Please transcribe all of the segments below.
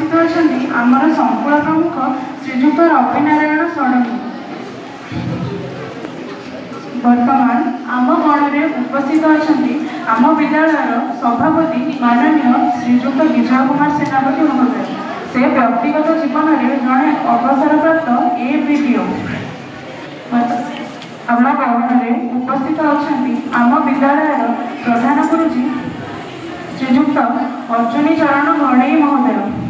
उपस्थित अच्छा आमर संकुल प्रमुख श्रीजुक्त रवि नारायण षडंगी। वर्तमान आम गण में उपस्थित अच्छा आम विद्यालय सभापति माननीय श्रीजुक्त विजय कुमार सेनापति महोदय। से व्यक्तिगत जीवन में जड़े अवसरप्राप्त ABPO। आम गण में उपस्थित अच्छा आम विद्यालय प्रधान गुरुजी श्रीजुक्त अर्जुनी चरण घड़ई महोदय।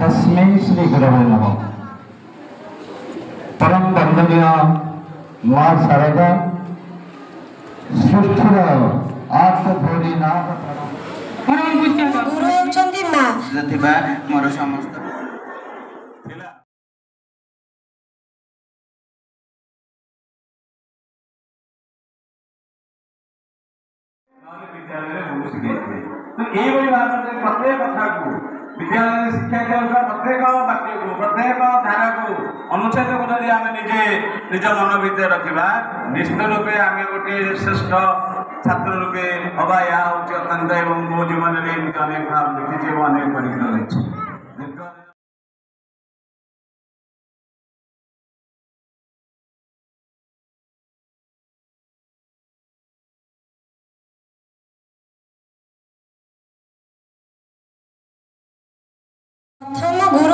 तस्मै श्री गुरवे नमः। परम वंदनीय माँ शारदा सृष्टिर आत्मभौरी नाम गुरु होचंती माँ जतिबा मोर समस्त विद्यालय बहुत शिखे तो ये भाव में प्रत्येक कथा को विद्यालय शिक्षा दिया प्रत्येक वाक्य को प्रत्येक धारा को अनुच्छेद को जब आम निजे निज मन भितर रखा निश्चित रूपे आम गोटे श्रेष्ठ छात्र रूपे हवा यह हूँ अत्यंत एवं मो जीवन में अनेक भाव देखी अनेक परीक्षा रही। प्रथम गुरु